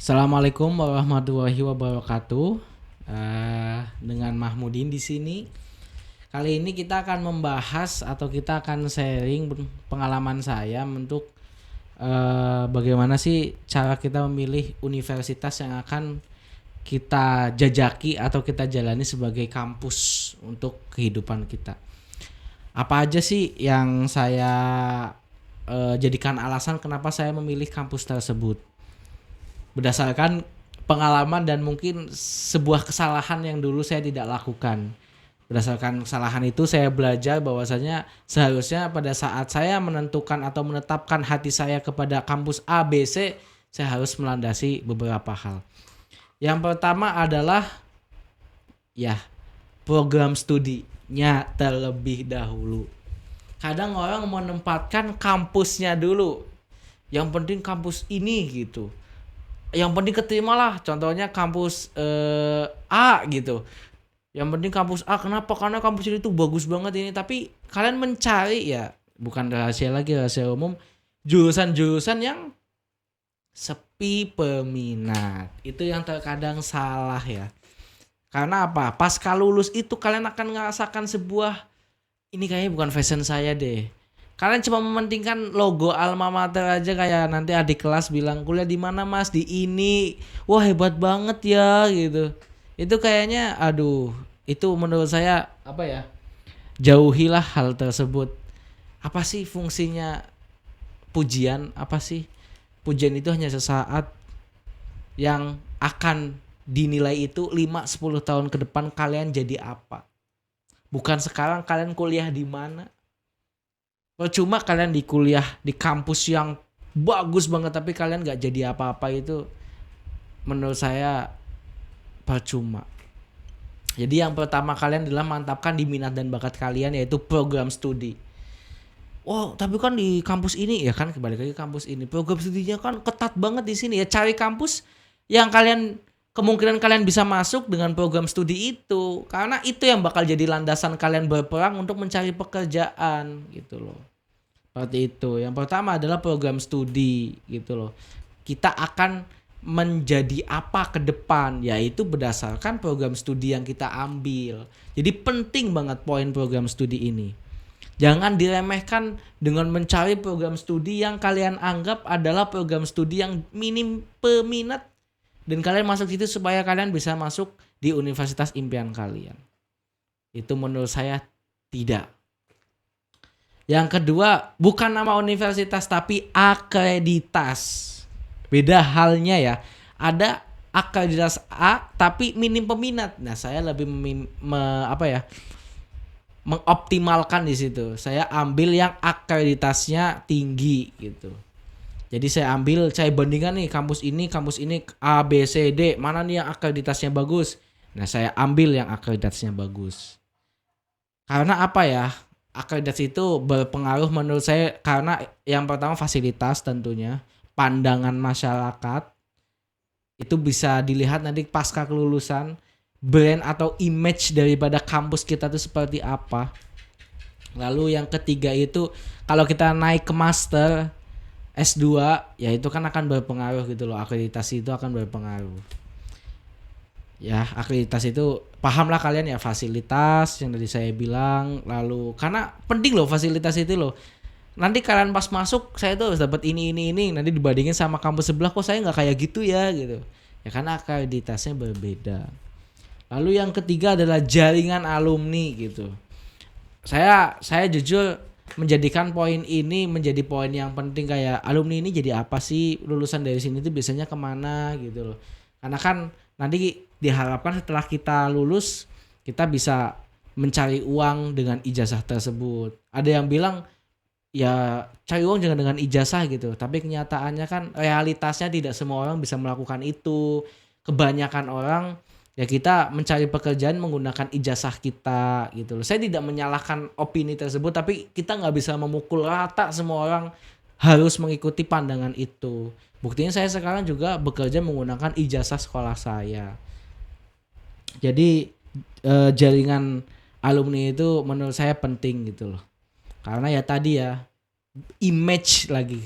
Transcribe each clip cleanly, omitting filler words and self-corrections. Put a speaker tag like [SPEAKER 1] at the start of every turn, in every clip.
[SPEAKER 1] Assalamualaikum warahmatullahi wabarakatuh. Dengan Mahmudin di sini. Kali ini kita akan membahas atau kita akan sharing pengalaman saya untuk bagaimana sih cara kita memilih universitas yang akan kita jajaki atau kita jalani sebagai kampus untuk kehidupan kita. Apa aja sih yang saya jadikan alasan kenapa saya memilih kampus tersebut? Berdasarkan pengalaman dan mungkin sebuah kesalahan yang dulu saya tidak lakukan. Berdasarkan kesalahan itu saya belajar bahwasanya seharusnya pada saat saya menentukan atau menetapkan hati saya kepada kampus A, B, C, saya harus melandasi beberapa hal. Yang pertama adalah ya program studinya terlebih dahulu. Kadang orang menempatkan kampusnya dulu. Yang penting kampus ini gitu. Yang penting keterimalah, contohnya kampus A gitu. Yang penting kampus A, kenapa? Karena kampus ini tuh bagus banget ini. Tapi kalian mencari ya, bukan rahasia lagi, rahasia umum, jurusan-jurusan yang sepi peminat. Itu yang terkadang salah ya. Karena apa? Pasca lulus itu kalian akan merasakan sebuah, ini kayaknya bukan fashion saya deh. Kalian cuma mementingkan logo alma mater aja, kayak nanti adik kelas bilang kuliah di mana mas, di ini, wah hebat banget ya gitu. Itu kayaknya, aduh, itu menurut saya apa ya? Jauhilah hal tersebut. Apa sih fungsinya pujian? Apa sih? Pujian itu hanya sesaat, yang akan dinilai itu 5-10 tahun ke depan kalian jadi apa. Bukan sekarang kalian kuliah di mana. Percuma kalian di kuliah di kampus yang bagus banget tapi kalian gak jadi apa-apa, itu menurut saya percuma. Jadi yang pertama kalian adalah mantapkan di minat dan bakat kalian, yaitu program studi. Oh tapi kan di kampus ini ya kan, kembali lagi ke kampus ini program studinya kan ketat banget di sini ya, cari kampus yang kalian kemungkinan kalian bisa masuk dengan program studi itu, karena itu yang bakal jadi landasan kalian berperang untuk mencari pekerjaan gitu loh. Seperti itu. Yang pertama adalah program studi gitu loh. Kita akan menjadi apa ke depan, yaitu berdasarkan program studi yang kita ambil. Jadi penting banget poin program studi ini. Jangan diremehkan dengan mencari program studi yang kalian anggap adalah program studi yang minim peminat dan kalian masuk situ supaya kalian bisa masuk di universitas impian kalian. Itu menurut saya tidak. Yang kedua, bukan nama universitas tapi akreditas. Beda halnya ya. Ada akreditas A tapi minim peminat. Nah, saya lebih mengoptimalkan di situ. Saya ambil yang akreditasnya tinggi gitu. Jadi saya bandingkan nih kampus ini A, B, C, D, mana nih yang akreditasnya bagus. Nah, saya ambil yang akreditasnya bagus. Karena apa ya? Akreditasi itu berpengaruh menurut saya karena yang pertama fasilitas tentunya, pandangan masyarakat itu bisa dilihat nanti pasca kelulusan, brand atau image daripada kampus kita itu seperti apa. Lalu yang ketiga itu kalau kita naik ke master S2 ya itu kan akan berpengaruh gitu loh, akreditasi itu akan berpengaruh. Ya akreditasi itu pahamlah kalian ya, fasilitas yang tadi saya bilang, lalu karena penting loh fasilitas itu loh, nanti kalian pas masuk saya tuh harus dapat ini nanti dibandingin sama kampus sebelah kok saya nggak kayak gitu ya gitu ya, karena akreditasnya berbeda. Lalu yang ketiga adalah jaringan alumni gitu. Saya jujur menjadikan poin ini menjadi poin yang penting, kayak alumni ini jadi apa sih, lulusan dari sini tuh biasanya kemana gitu loh. Karena kan nanti diharapkan setelah kita lulus kita bisa mencari uang dengan ijazah tersebut. Ada yang bilang ya cari uang jangan dengan ijazah gitu, tapi kenyataannya kan realitasnya tidak semua orang bisa melakukan itu. Kebanyakan orang ya kita mencari pekerjaan menggunakan ijazah kita gitu loh. Saya tidak menyalahkan opini tersebut, tapi kita nggak bisa memukul rata semua orang harus mengikuti pandangan itu. Buktinya saya sekarang juga bekerja menggunakan ijazah sekolah saya. Jadi jaringan alumni itu menurut saya penting gitu loh. Karena ya tadi ya, image lagi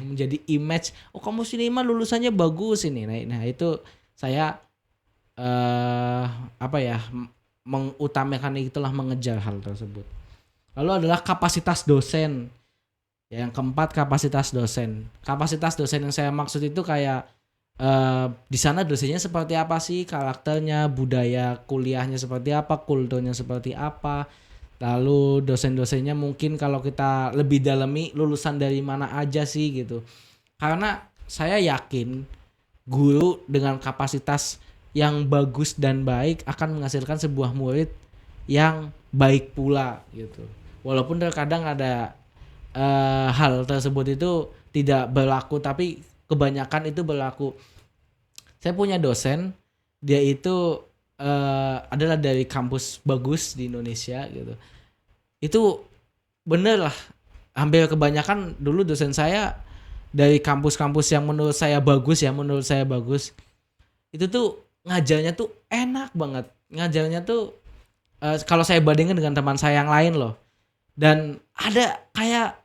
[SPEAKER 1] menjadi image. Oh kamu sini mah lulusannya bagus ini. Nah itu saya apa ya mengutamakan itulah mengejar hal tersebut. Lalu adalah kapasitas dosen. Ya, yang keempat kapasitas dosen. Kapasitas dosen yang saya maksud itu kayak di sana dosennya seperti apa sih, karakternya, budaya kuliahnya seperti apa, kulturnya seperti apa. Lalu dosen-dosennya mungkin kalau kita lebih dalami lulusan dari mana aja sih gitu. Karena saya yakin guru dengan kapasitas yang bagus dan baik akan menghasilkan sebuah murid yang baik pula gitu. Walaupun terkadang ada hal tersebut itu tidak berlaku, tapi kebanyakan itu berlaku. Saya punya dosen, dia itu adalah dari kampus bagus di Indonesia gitu. Itu bener lah, hampir kebanyakan dulu dosen saya dari kampus-kampus yang menurut saya bagus. Itu tuh ngajarnya tuh enak banget. Ngajarnya tuh kalau saya bandingkan dengan teman saya yang lain loh. Dan ada kayak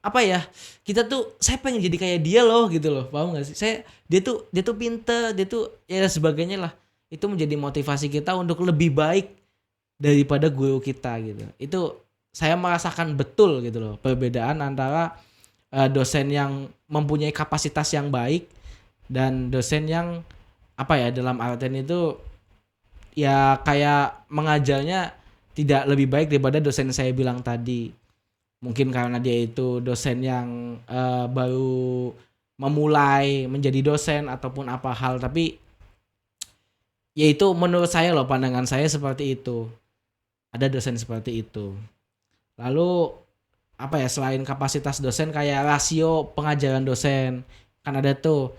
[SPEAKER 1] apa ya, kita tuh saya pengen jadi kayak dia loh gitu loh, paham gak sih? Dia tuh pinter, dia tuh ya sebagainya lah. Itu menjadi motivasi kita untuk lebih baik daripada guru kita gitu. Itu saya merasakan betul gitu loh perbedaan antara dosen yang mempunyai kapasitas yang baik dan dosen yang apa ya, dalam artian itu ya kayak mengajarnya tidak lebih baik daripada dosen saya bilang tadi. Mungkin karena dia itu dosen yang baru memulai menjadi dosen ataupun apa hal, tapi ya itu menurut saya loh, pandangan saya seperti itu. Ada dosen seperti itu. Lalu apa ya, selain kapasitas dosen kayak rasio pengajaran dosen. Kan ada tuh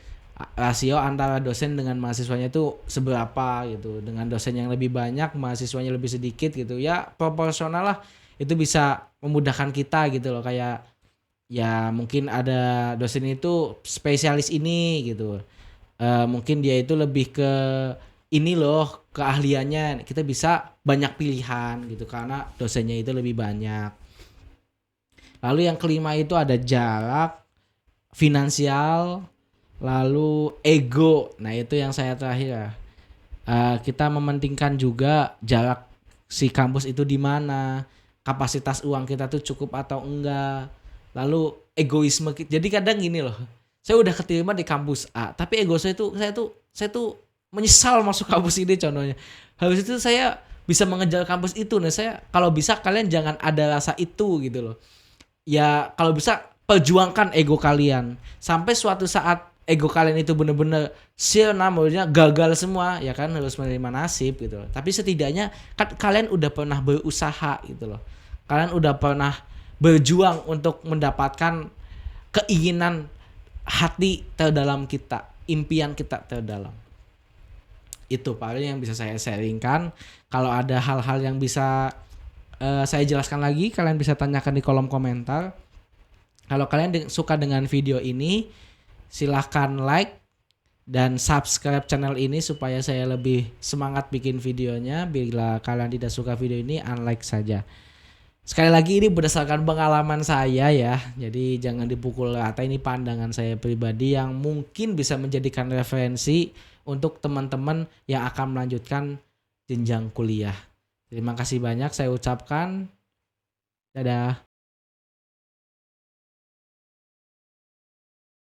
[SPEAKER 1] rasio antara dosen dengan mahasiswanya itu seberapa gitu. Dengan dosen yang lebih banyak, mahasiswanya lebih sedikit gitu. Ya proporsional lah. Itu bisa memudahkan kita gitu loh, kayak ya mungkin ada dosen itu spesialis ini gitu. Mungkin dia itu lebih ke ini loh keahliannya, kita bisa banyak pilihan gitu karena dosennya itu lebih banyak. Lalu yang kelima itu ada jarak, finansial, lalu ego. Nah itu yang saya terakhir ya. Kita mementingkan juga jarak si kampus itu di mana, kapasitas uang kita tuh cukup atau enggak, lalu egoisme kita. Jadi kadang gini loh, saya udah keterima di kampus A, tapi ego saya tuh menyesal masuk kampus ini contohnya. Habis itu saya bisa mengejar kampus itu. Nah saya kalau bisa kalian jangan ada rasa itu gitu loh. Ya kalau bisa perjuangkan ego kalian sampai suatu saat ego kalian itu bener-bener sirna, maksudnya gagal semua, ya kan harus menerima nasib gitu loh. Tapi setidaknya kan kalian udah pernah berusaha gitu loh. Kalian udah pernah berjuang untuk mendapatkan keinginan hati terdalam kita, impian kita terdalam. Itu paling yang bisa saya sharingkan. Kalau ada hal-hal yang bisa saya jelaskan lagi, kalian bisa tanyakan di kolom komentar. Kalau kalian suka dengan video ini, silahkan like dan subscribe channel ini supaya saya lebih semangat bikin videonya. Bila kalian tidak suka video ini, unlike saja. Sekali lagi ini berdasarkan pengalaman saya ya, jadi jangan dipukul rata, ini pandangan saya pribadi yang mungkin bisa menjadikan referensi untuk teman-teman yang akan melanjutkan jenjang kuliah. Terima kasih banyak saya ucapkan. Dadah.